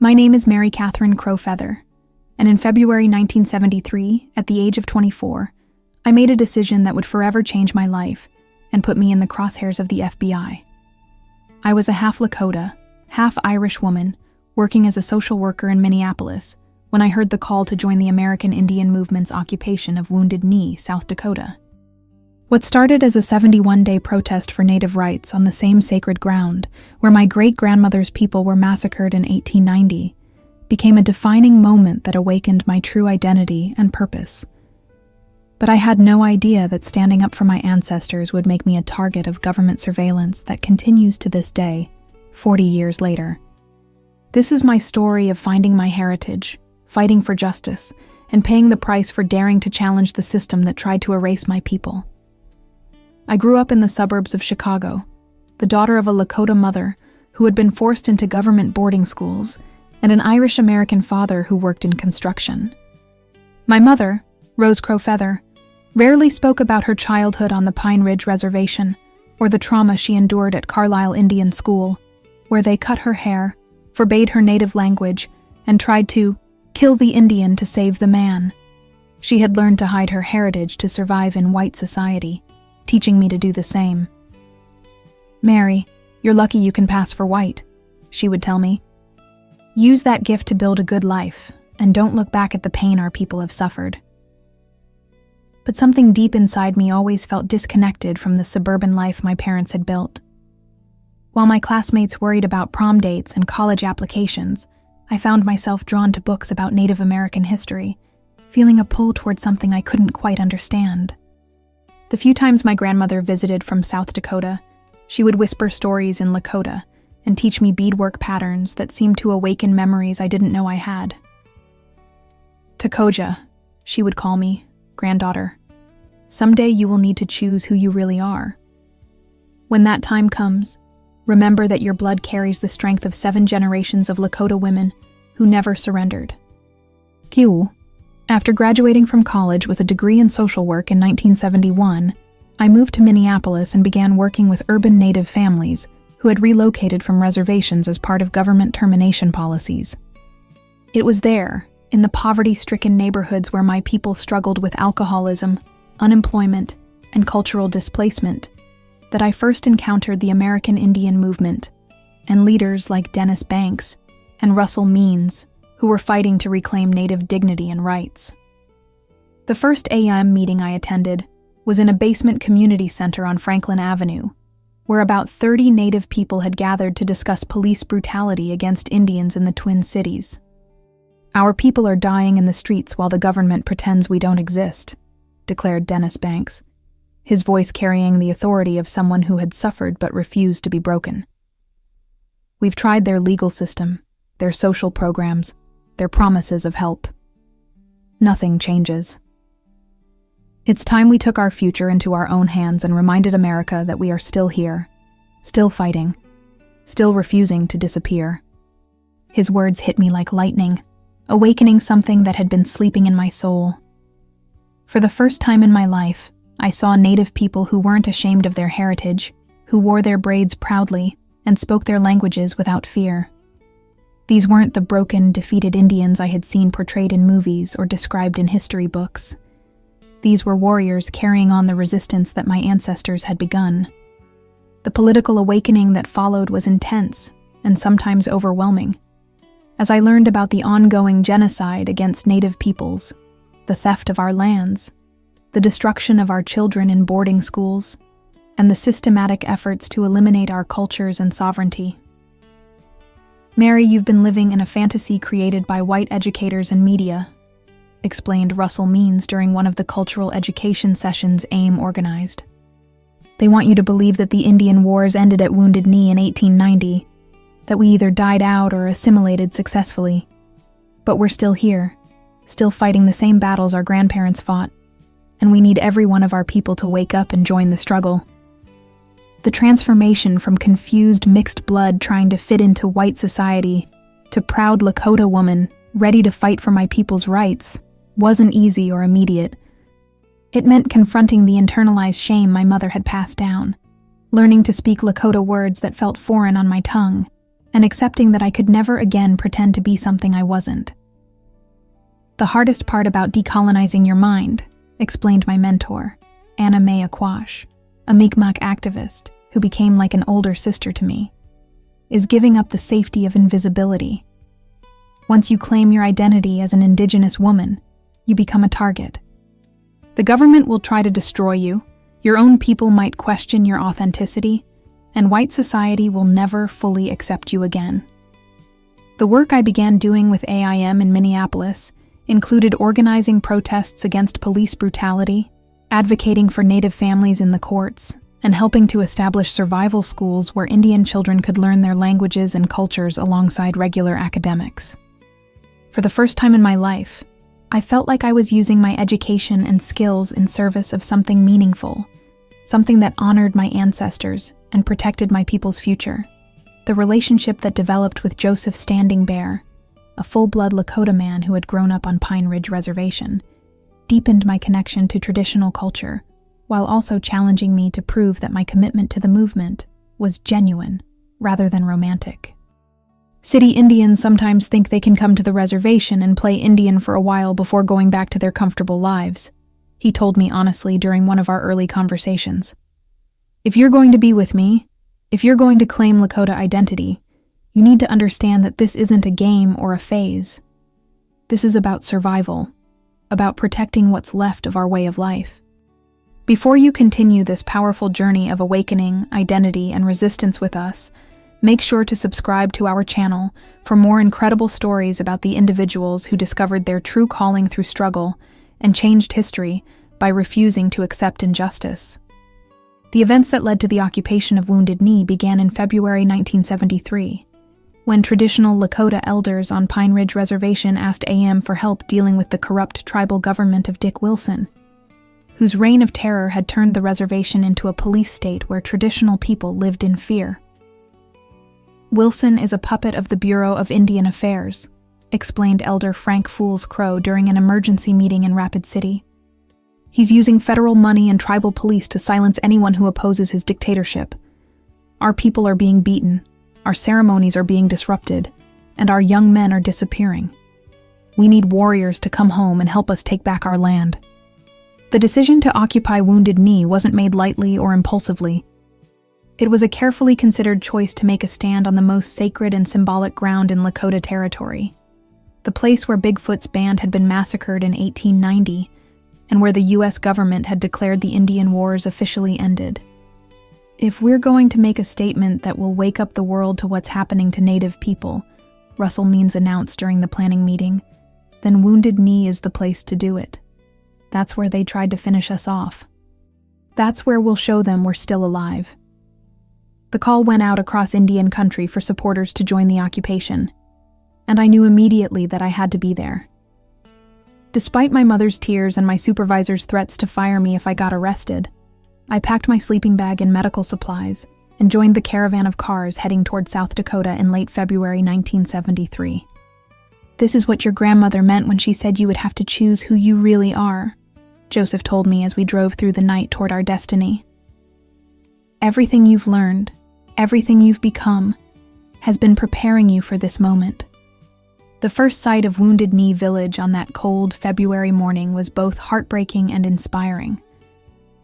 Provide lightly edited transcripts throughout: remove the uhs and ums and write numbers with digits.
My name is Mary Catherine Crowfeather, and in February 1973, at the age of 24, I made a decision that would forever change my life and put me in the crosshairs of the FBI. I was a half Lakota, half Irish woman working as a social worker in Minneapolis when I heard the call to join the American Indian Movement's occupation of Wounded Knee, South Dakota. What started as a 71-day protest for Native rights on the same sacred ground where my great-grandmother's people were massacred in 1890 became a defining moment that awakened my true identity and purpose. But I had no idea that standing up for my ancestors would make me a target of government surveillance that continues to this day, 40 years later. This is my story of finding my heritage, fighting for justice, and paying the price for daring to challenge the system that tried to erase my people. I grew up in the suburbs of Chicago, the daughter of a Lakota mother who had been forced into government boarding schools and an Irish-American father who worked in construction. My mother, Rose Crowfeather, rarely spoke about her childhood on the Pine Ridge Reservation or the trauma she endured at Carlisle Indian School, where they cut her hair, forbade her native language, and tried to kill the Indian to save the man. She had learned to hide her heritage to survive in white society, teaching me to do the same. "Mary, you're lucky you can pass for white," she would tell me. "Use that gift to build a good life, and don't look back at the pain our people have suffered." But something deep inside me always felt disconnected from the suburban life my parents had built. While my classmates worried about prom dates and college applications, I found myself drawn to books about Native American history, feeling a pull toward something I couldn't quite understand. The few times my grandmother visited from South Dakota, she would whisper stories in Lakota and teach me beadwork patterns that seemed to awaken memories I didn't know I had. "Takoja," she would call me, "granddaughter. Someday you will need to choose who you really are. When that time comes, remember that your blood carries the strength of 7 generations of Lakota women who never surrendered." Kiu. After graduating from college with a degree in social work in 1971, I moved to Minneapolis and began working with urban Native families who had relocated from reservations as part of government termination policies. It was there, in the poverty-stricken neighborhoods where my people struggled with alcoholism, unemployment, and cultural displacement, that I first encountered the American Indian Movement and leaders like Dennis Banks and Russell Means, who were fighting to reclaim Native dignity and rights. The first AM meeting I attended was in a basement community center on Franklin Avenue, where about 30 Native people had gathered to discuss police brutality against Indians in the Twin Cities. "Our people are dying in the streets while the government pretends we don't exist," declared Dennis Banks, his voice carrying the authority of someone who had suffered but refused to be broken. "We've tried their legal system, their social programs, their promises of help. Nothing changes. It's time we took our future into our own hands and reminded America that we are still here, still fighting, still refusing to disappear." His words hit me like lightning, awakening something that had been sleeping in my soul. For the first time in my life, I saw Native people who weren't ashamed of their heritage, who wore their braids proudly and spoke their languages without fear. These weren't the broken, defeated Indians I had seen portrayed in movies or described in history books. These were warriors carrying on the resistance that my ancestors had begun. The political awakening that followed was intense and sometimes overwhelming. As I learned about the ongoing genocide against Native peoples, the theft of our lands, the destruction of our children in boarding schools, and the systematic efforts to eliminate our cultures and sovereignty. "Mary, you've been living in a fantasy created by white educators and media," explained Russell Means during one of the cultural education sessions AIM organized. "They want you to believe that the Indian Wars ended at Wounded Knee in 1890, that we either died out or assimilated successfully. But we're still here, still fighting the same battles our grandparents fought, and we need every one of our people to wake up and join the struggle." The transformation from confused mixed blood trying to fit into white society to proud Lakota woman ready to fight for my people's rights wasn't easy or immediate. It meant confronting the internalized shame my mother had passed down, learning to speak Lakota words that felt foreign on my tongue, and accepting that I could never again pretend to be something I wasn't. The hardest part about decolonizing your mind, explained my mentor, Anna Mae Aquash, a Mi'kmaq activist who became like an older sister to me, is giving up the safety of invisibility. Once you claim your identity as an indigenous woman, you become a target. The government will try to destroy you, your own people might question your authenticity, and white society will never fully accept you again. The work I began doing with AIM in Minneapolis included organizing protests against police brutality, advocating for Native families in the courts, and helping to establish survival schools where Indian children could learn their languages and cultures alongside regular academics. For the first time in my life, I felt like I was using my education and skills in service of something meaningful, something that honored my ancestors and protected my people's future. The relationship that developed with Joseph Standing Bear, a full-blood Lakota man who had grown up on Pine Ridge Reservation, deepened my connection to traditional culture, while also challenging me to prove that my commitment to the movement was genuine rather than romantic. City Indians sometimes think they can come to the reservation and play Indian for a while before going back to their comfortable lives, he told me honestly during one of our early conversations. If you're going to be with me, if you're going to claim Lakota identity, you need to understand that this isn't a game or a phase. This is about survival, about protecting what's left of our way of life. Before you continue this powerful journey of awakening, identity, and resistance with us, make sure to subscribe to our channel for more incredible stories about the individuals who discovered their true calling through struggle and changed history by refusing to accept injustice. The events that led to the occupation of Wounded Knee began in February 1973, when traditional Lakota elders on Pine Ridge Reservation asked AM for help dealing with the corrupt tribal government of Dick Wilson, whose reign of terror had turned the reservation into a police state where traditional people lived in fear. Wilson is a puppet of the Bureau of Indian Affairs, explained Elder Frank Fools Crow during an emergency meeting in Rapid City. He's using federal money and tribal police to silence anyone who opposes his dictatorship. Our people are being beaten, our ceremonies are being disrupted, and our young men are disappearing. We need warriors to come home and help us take back our land. The decision to occupy Wounded Knee wasn't made lightly or impulsively. It was a carefully considered choice to make a stand on the most sacred and symbolic ground in Lakota territory, the place where Bigfoot's band had been massacred in 1890, and where the U.S. government had declared the Indian Wars officially ended. If we're going to make a statement that will wake up the world to what's happening to Native people, Russell Means announced during the planning meeting, then Wounded Knee is the place to do it. That's where they tried to finish us off. That's where we'll show them we're still alive. The call went out across Indian country for supporters to join the occupation, and I knew immediately that I had to be there. Despite my mother's tears and my supervisor's threats to fire me if I got arrested, I packed my sleeping bag and medical supplies and joined the caravan of cars heading toward South Dakota in late February 1973. This is what your grandmother meant when she said you would have to choose who you really are, Joseph told me as we drove through the night toward our destiny. Everything you've learned, everything you've become, has been preparing you for this moment. The first sight of Wounded Knee Village on that cold February morning was both heartbreaking and inspiring,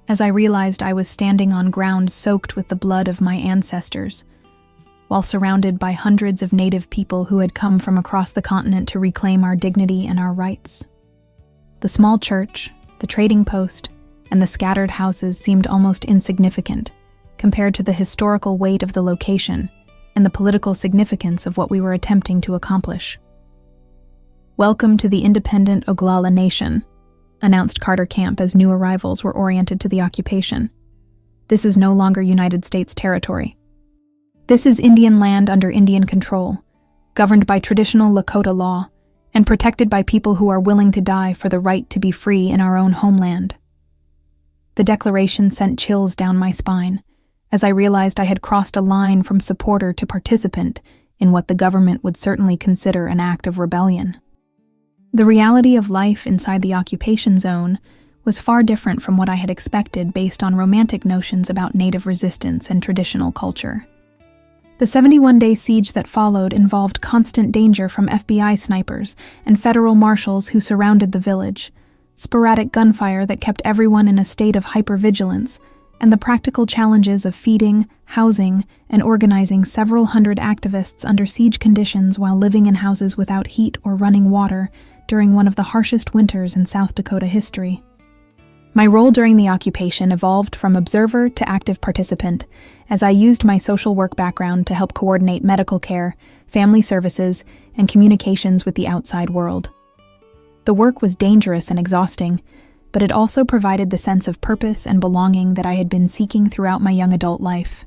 as I realized I was standing on ground soaked with the blood of my ancestors, while surrounded by hundreds of Native people who had come from across the continent to reclaim our dignity and our rights. The small church, the trading post, and the scattered houses seemed almost insignificant compared to the historical weight of the location and the political significance of what we were attempting to accomplish. "Welcome to the independent Oglala Nation," announced Carter Camp as new arrivals were oriented to the occupation. "This is no longer United States territory. This is Indian land under Indian control, governed by traditional Lakota law, and protected by people who are willing to die for the right to be free in our own homeland." The declaration sent chills down my spine, as I realized I had crossed a line from supporter to participant in what the government would certainly consider an act of rebellion. The reality of life inside the occupation zone was far different from what I had expected based on romantic notions about Native resistance and traditional culture. The 71-day siege that followed involved constant danger from FBI snipers and federal marshals who surrounded the village, sporadic gunfire that kept everyone in a state of hypervigilance, and the practical challenges of feeding, housing, and organizing several hundred activists under siege conditions while living in houses without heat or running water during one of the harshest winters in South Dakota history. My role during the occupation evolved from observer to active participant, as I used my social work background to help coordinate medical care, family services, and communications with the outside world. The work was dangerous and exhausting, but it also provided the sense of purpose and belonging that I had been seeking throughout my young adult life.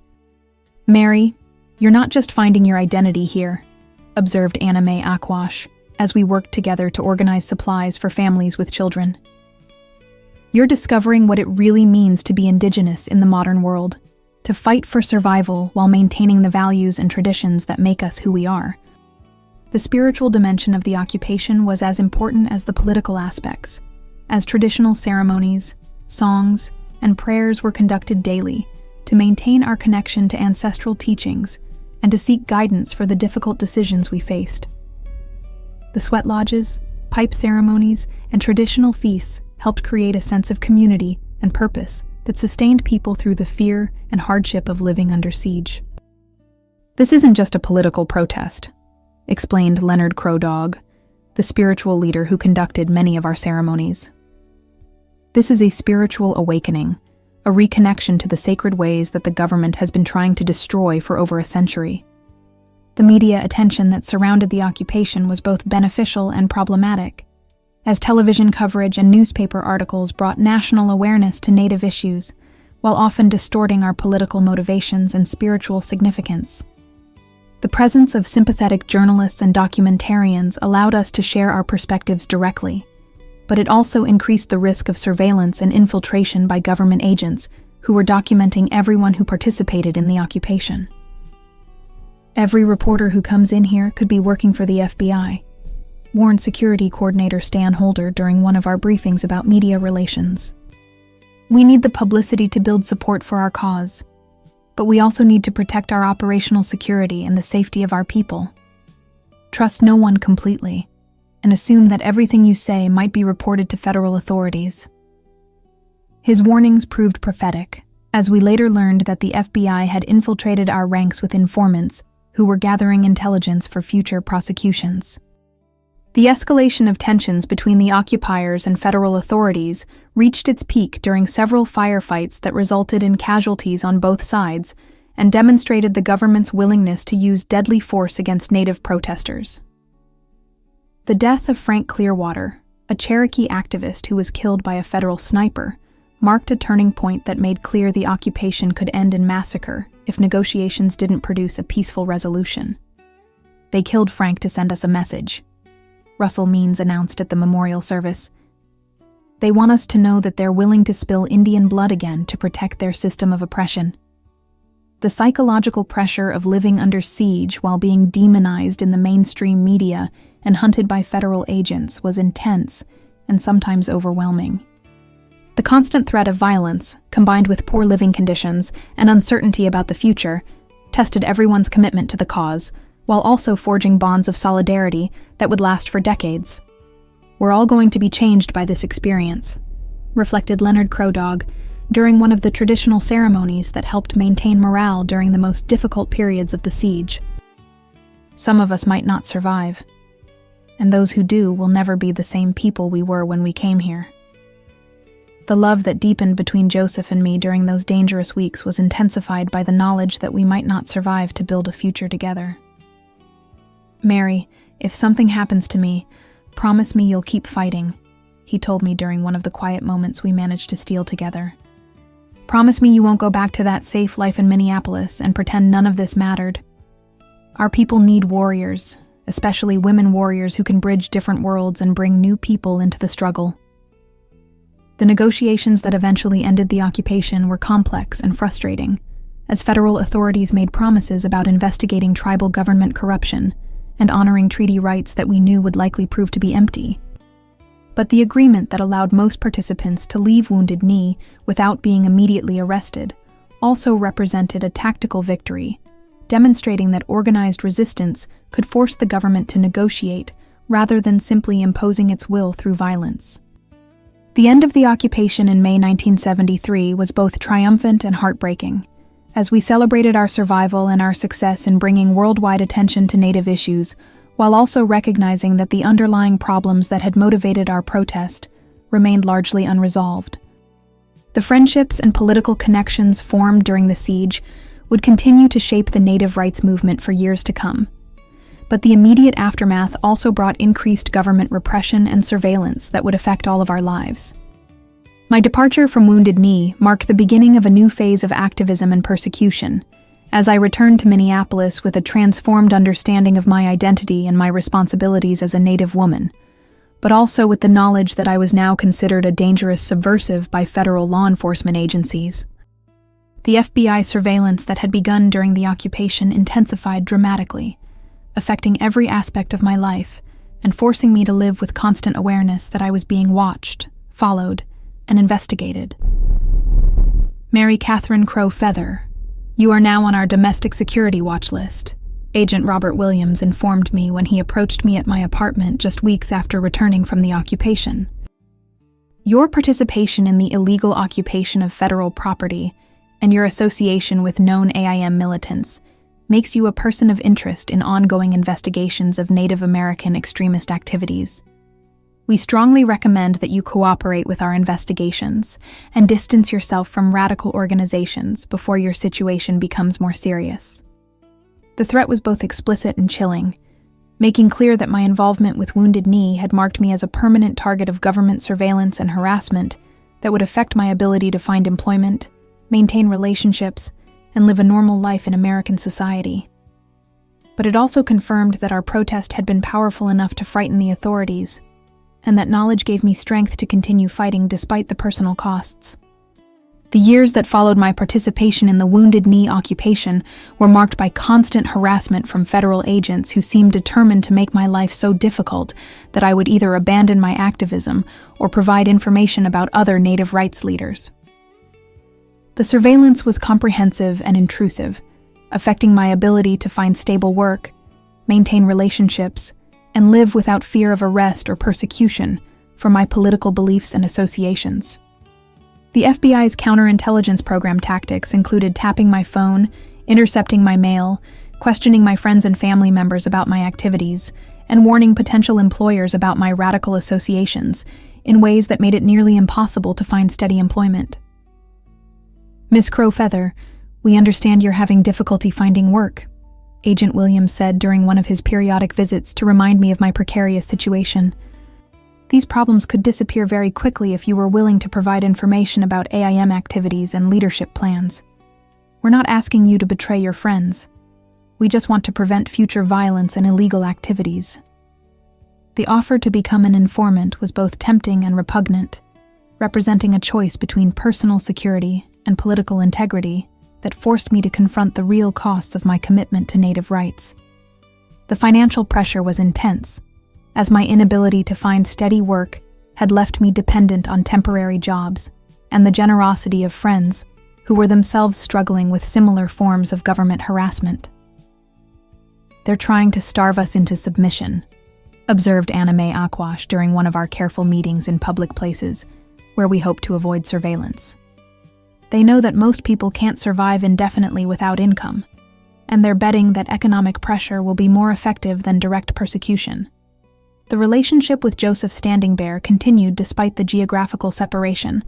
"Mary, you're not just finding your identity here," observed Anna Mae Akwash, as we worked together to organize supplies for families with children. "You're discovering what it really means to be Indigenous in the modern world, to fight for survival while maintaining the values and traditions that make us who we are." The spiritual dimension of the occupation was as important as the political aspects, as traditional ceremonies, songs, and prayers were conducted daily to maintain our connection to ancestral teachings and to seek guidance for the difficult decisions we faced. The sweat lodges, pipe ceremonies, and traditional feasts helped create a sense of community and purpose that sustained people through the fear and hardship of living under siege. "This isn't just a political protest," explained Leonard Crow Dog, the spiritual leader who conducted many of our ceremonies. "This is a spiritual awakening, a reconnection to the sacred ways that the government has been trying to destroy for over a century." The media attention that surrounded the occupation was both beneficial and problematic, as television coverage and newspaper articles brought national awareness to Native issues, while often distorting our political motivations and spiritual significance. The presence of sympathetic journalists and documentarians allowed us to share our perspectives directly, but it also increased the risk of surveillance and infiltration by government agents who were documenting everyone who participated in the occupation. "Every reporter who comes in here could be working for the FBI," warned Security Coordinator Stan Holder during one of our briefings about media relations. "We need the publicity to build support for our cause, but we also need to protect our operational security and the safety of our people. Trust no one completely, and assume that everything you say might be reported to federal authorities." His warnings proved prophetic, as we later learned that the FBI had infiltrated our ranks with informants who were gathering intelligence for future prosecutions. The escalation of tensions between the occupiers and federal authorities reached its peak during several firefights that resulted in casualties on both sides and demonstrated the government's willingness to use deadly force against Native protesters. The death of Frank Clearwater, a Cherokee activist who was killed by a federal sniper, marked a turning point that made clear the occupation could end in massacre if negotiations didn't produce a peaceful resolution. "They killed Frank to send us a message," Russell Means announced at the memorial service. "They want us to know that they're willing to spill Indian blood again to protect their system of oppression." The psychological pressure of living under siege while being demonized in the mainstream media and hunted by federal agents was intense and sometimes overwhelming. The constant threat of violence, combined with poor living conditions and uncertainty about the future, tested everyone's commitment to the cause, while also forging bonds of solidarity that would last for decades. "We're all going to be changed by this experience," reflected Leonard Crow Dog during one of the traditional ceremonies that helped maintain morale during the most difficult periods of the siege. "Some of us might not survive, and those who do will never be the same people we were when we came here." The love that deepened between Joseph and me during those dangerous weeks was intensified by the knowledge that we might not survive to build a future together. "Mary, if something happens to me, promise me you'll keep fighting," he told me during one of the quiet moments we managed to steal together. "Promise me you won't go back to that safe life in Minneapolis and pretend none of this mattered. Our people need warriors, especially women warriors who can bridge different worlds and bring new people into the struggle." The negotiations that eventually ended the occupation were complex and frustrating, as federal authorities made promises about investigating tribal government corruption and honoring treaty rights that we knew would likely prove to be empty. But the agreement that allowed most participants to leave Wounded Knee without being immediately arrested also represented a tactical victory, demonstrating that organized resistance could force the government to negotiate rather than simply imposing its will through violence. The end of the occupation in May 1973 was both triumphant and heartbreaking, as we celebrated our survival and our success in bringing worldwide attention to Native issues, while also recognizing that the underlying problems that had motivated our protest remained largely unresolved. The friendships and political connections formed during the siege would continue to shape the Native rights movement for years to come. But the immediate aftermath also brought increased government repression and surveillance that would affect all of our lives. My departure from Wounded Knee marked the beginning of a new phase of activism and persecution, as I returned to Minneapolis with a transformed understanding of my identity and my responsibilities as a Native woman, but also with the knowledge that I was now considered a dangerous subversive by federal law enforcement agencies. The FBI surveillance that had begun during the occupation intensified dramatically, affecting every aspect of my life and forcing me to live with constant awareness that I was being watched, followed, and investigated. Mary Catherine Crow Feather, you are now on our domestic security watch list, Agent Robert Williams informed me when he approached me at my apartment just weeks after returning from the occupation. Your participation in the illegal occupation of federal property and your association with known AIM militants makes you a person of interest in ongoing investigations of Native American extremist activities. We strongly recommend that you cooperate with our investigations and distance yourself from radical organizations before your situation becomes more serious. The threat was both explicit and chilling, making clear that my involvement with Wounded Knee had marked me as a permanent target of government surveillance and harassment that would affect my ability to find employment, maintain relationships, and live a normal life in American society. But it also confirmed that our protest had been powerful enough to frighten the authorities, and that knowledge gave me strength to continue fighting despite the personal costs. The years that followed my participation in the Wounded Knee occupation were marked by constant harassment from federal agents who seemed determined to make my life so difficult that I would either abandon my activism or provide information about other Native rights leaders. The surveillance was comprehensive and intrusive, affecting my ability to find stable work, maintain relationships, and live without fear of arrest or persecution for my political beliefs and associations. The FBI's counterintelligence program tactics included tapping my phone, intercepting my mail, questioning my friends and family members about my activities, and warning potential employers about my radical associations in ways that made it nearly impossible to find steady employment. Miss Crow Feather, we understand you're having difficulty finding work, Agent Williams said during one of his periodic visits to remind me of my precarious situation. These problems could disappear very quickly if you were willing to provide information about AIM activities and leadership plans. We're not asking you to betray your friends. We just want to prevent future violence and illegal activities. The offer to become an informant was both tempting and repugnant, representing a choice between personal security and political integrity that forced me to confront the real costs of my commitment to Native rights. The financial pressure was intense, as my inability to find steady work had left me dependent on temporary jobs and the generosity of friends who were themselves struggling with similar forms of government harassment. They're trying to starve us into submission, observed Anna Mae Aquash during one of our careful meetings in public places where we hope to avoid surveillance. They know that most people can't survive indefinitely without income, and they're betting that economic pressure will be more effective than direct persecution. The relationship with Joseph Standing Bear continued despite the geographical separation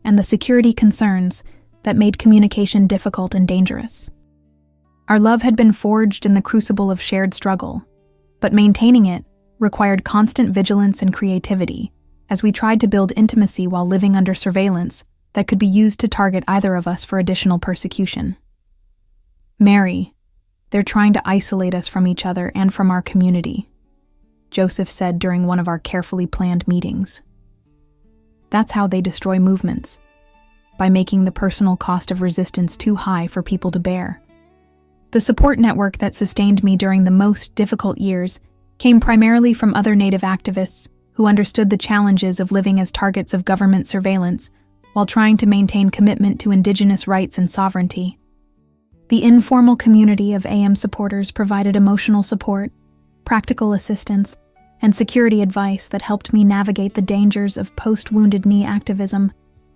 and the security concerns that made communication difficult and dangerous. Our love had been forged in the crucible of shared struggle, but maintaining it required constant vigilance and creativity as we tried to build intimacy while living under surveillance that could be used to target either of us for additional persecution. Mary, they're trying to isolate us from each other and from our community, Joseph said during one of our carefully planned meetings. That's how they destroy movements, by making the personal cost of resistance too high for people to bear. The support network that sustained me during the most difficult years came primarily from other Native activists who understood the challenges of living as targets of government surveillance while trying to maintain commitment to Indigenous rights and sovereignty. The informal community of AM supporters provided emotional support, practical assistance, and security advice that helped me navigate the dangers of post-Wounded Knee activism,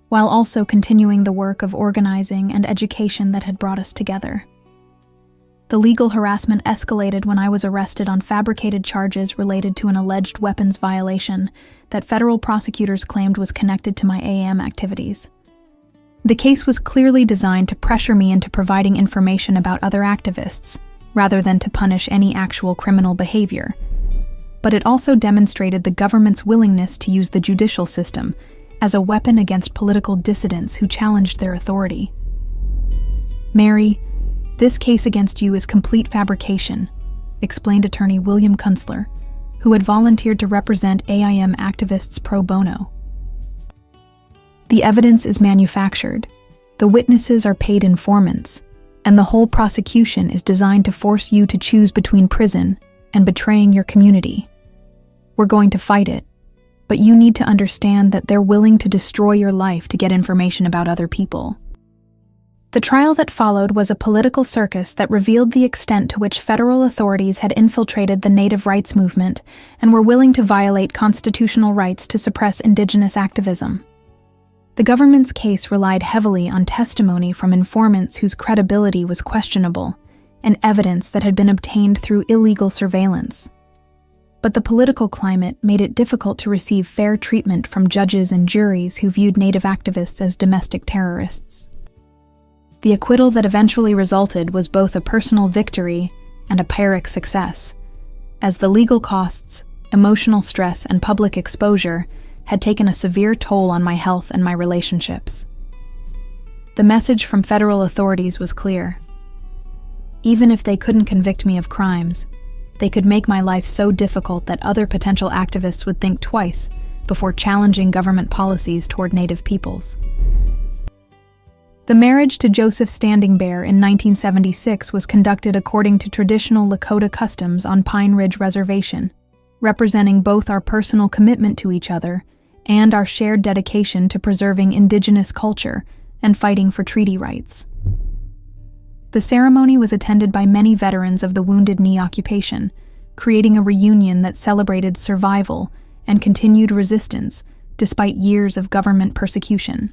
while also continuing the work of organizing and education that had brought us together. The legal harassment escalated when I was arrested on fabricated charges related to an alleged weapons violation that federal prosecutors claimed was connected to my AM activities. The case was clearly designed to pressure me into providing information about other activists, rather than to punish any actual criminal behavior. But it also demonstrated the government's willingness to use the judicial system as a weapon against political dissidents who challenged their authority. "Mary, this case against you is complete fabrication," explained attorney William Kunstler, who had volunteered to represent AIM activists pro bono. "The evidence is manufactured, the witnesses are paid informants, and the whole prosecution is designed to force you to choose between prison and betraying your community. We're going to fight it, but you need to understand that they're willing to destroy your life to get information about other people." The trial that followed was a political circus that revealed the extent to which federal authorities had infiltrated the Native rights movement and were willing to violate constitutional rights to suppress Indigenous activism. The government's case relied heavily on testimony from informants whose credibility was questionable and evidence that had been obtained through illegal surveillance. But the political climate made it difficult to receive fair treatment from judges and juries who viewed Native activists as domestic terrorists. The acquittal that eventually resulted was both a personal victory and a Pyrrhic success, as the legal costs, emotional stress, and public exposure had taken a severe toll on my health and my relationships. The message from federal authorities was clear. Even if they couldn't convict me of crimes, they could make my life so difficult that other potential activists would think twice before challenging government policies toward Native peoples. The marriage to Joseph Standing Bear in 1976 was conducted according to traditional Lakota customs on Pine Ridge Reservation, representing both our personal commitment to each other and our shared dedication to preserving Indigenous culture and fighting for treaty rights. The ceremony was attended by many veterans of the Wounded Knee occupation, creating a reunion that celebrated survival and continued resistance despite years of government persecution.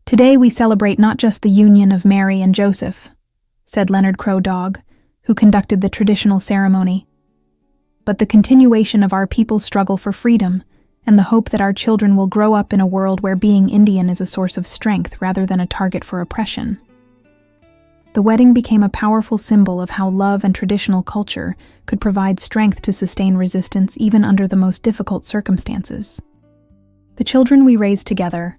"Today we celebrate not just the union of Mary and Joseph," said Leonard Crow Dog, who conducted the traditional ceremony, "but the continuation of our people's struggle for freedom and the hope that our children will grow up in a world where being Indian is a source of strength rather than a target for oppression." The wedding became a powerful symbol of how love and traditional culture could provide strength to sustain resistance even under the most difficult circumstances. The children we raised together,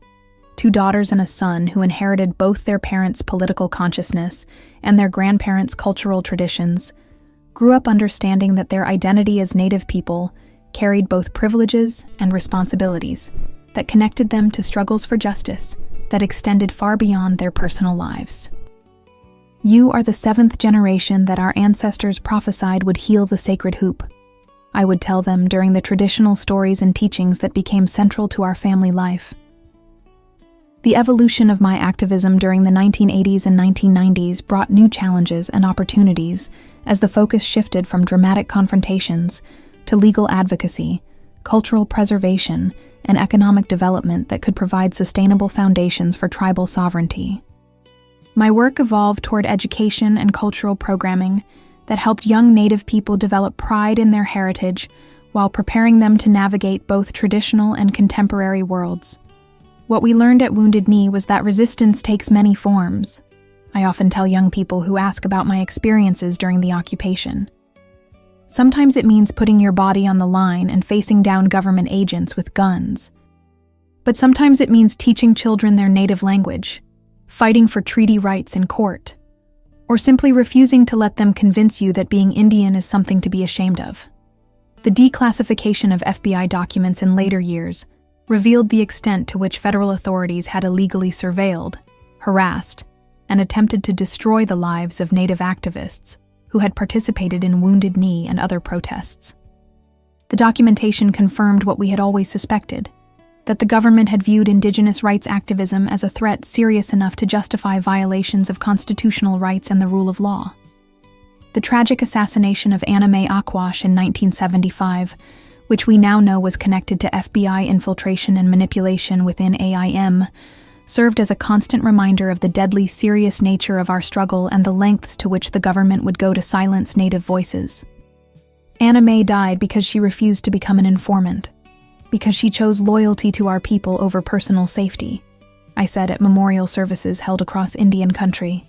2 daughters and a son who inherited both their parents' political consciousness and their grandparents' cultural traditions, grew up understanding that their identity as Native people carried both privileges and responsibilities that connected them to struggles for justice that extended far beyond their personal lives. "You are the 7th generation that our ancestors prophesied would heal the sacred hoop," I would tell them during the traditional stories and teachings that became central to our family life. The evolution of my activism during the 1980s and 1990s brought new challenges and opportunities as the focus shifted from dramatic confrontations to legal advocacy, cultural preservation, and economic development that could provide sustainable foundations for tribal sovereignty. My work evolved toward education and cultural programming that helped young Native people develop pride in their heritage while preparing them to navigate both traditional and contemporary worlds. What we learned at Wounded Knee was that resistance takes many forms. I often tell young people who ask about my experiences during the occupation. Sometimes it means putting your body on the line and facing down government agents with guns. But sometimes it means teaching children their native language, fighting for treaty rights in court, or simply refusing to let them convince you that being Indian is something to be ashamed of. The declassification of FBI documents in later years revealed the extent to which federal authorities had illegally surveilled, harassed, and attempted to destroy the lives of Native activists who had participated in Wounded Knee and other protests. The documentation confirmed what we had always suspected. that the government had viewed Indigenous rights activism as a threat serious enough to justify violations of constitutional rights and the rule of law. The tragic assassination of Anna Mae Aquash in 1975, which we now know was connected to FBI infiltration and manipulation within AIM, served as a constant reminder of the deadly serious nature of our struggle and the lengths to which the government would go to silence Native voices. Anna Mae died because she refused to become an informant, because she chose loyalty to our people over personal safety, I said at memorial services held across Indian country.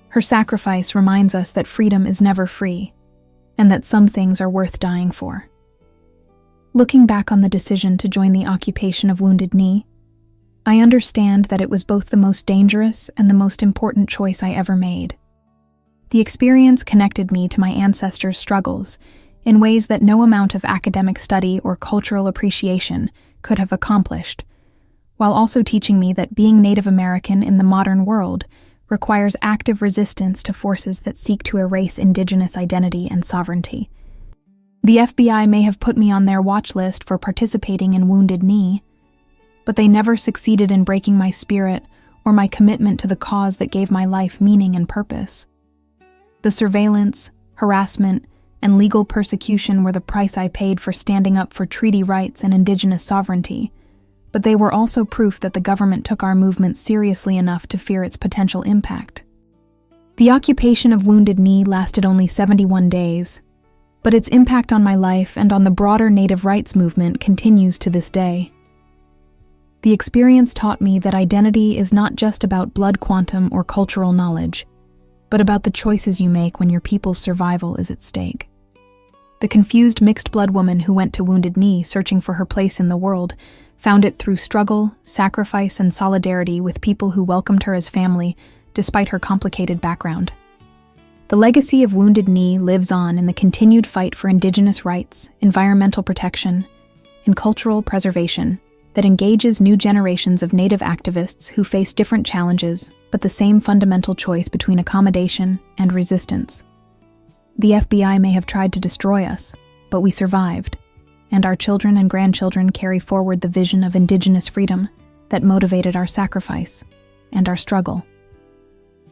Her sacrifice reminds us that freedom is never free, and that some things are worth dying for. Looking back on the decision to join the occupation of Wounded Knee, I understand that it was both the most dangerous and the most important choice I ever made. The experience connected me to my ancestors' struggles in ways that no amount of academic study or cultural appreciation could have accomplished, while also teaching me that being Native American in the modern world requires active resistance to forces that seek to erase Indigenous identity and sovereignty. The FBI may have put me on their watch list for participating in Wounded Knee, but they never succeeded in breaking my spirit or my commitment to the cause that gave my life meaning and purpose. The surveillance, harassment, and legal persecution were the price I paid for standing up for treaty rights and Indigenous sovereignty, but they were also proof that the government took our movement seriously enough to fear its potential impact. The occupation of Wounded Knee lasted only 71 days, but its impact on my life and on the broader Native rights movement continues to this day. The experience taught me that identity is not just about blood quantum or cultural knowledge, but about the choices you make when your people's survival is at stake. The confused mixed-blood woman who went to Wounded Knee searching for her place in the world found it through struggle, sacrifice, and solidarity with people who welcomed her as family despite her complicated background. The legacy of Wounded Knee lives on in the continued fight for Indigenous rights, environmental protection, and cultural preservation that engages new generations of Native activists who face different challenges but the same fundamental choice between accommodation and resistance. The FBI may have tried to destroy us, but we survived, and our children and grandchildren carry forward the vision of Indigenous freedom that motivated our sacrifice and our struggle.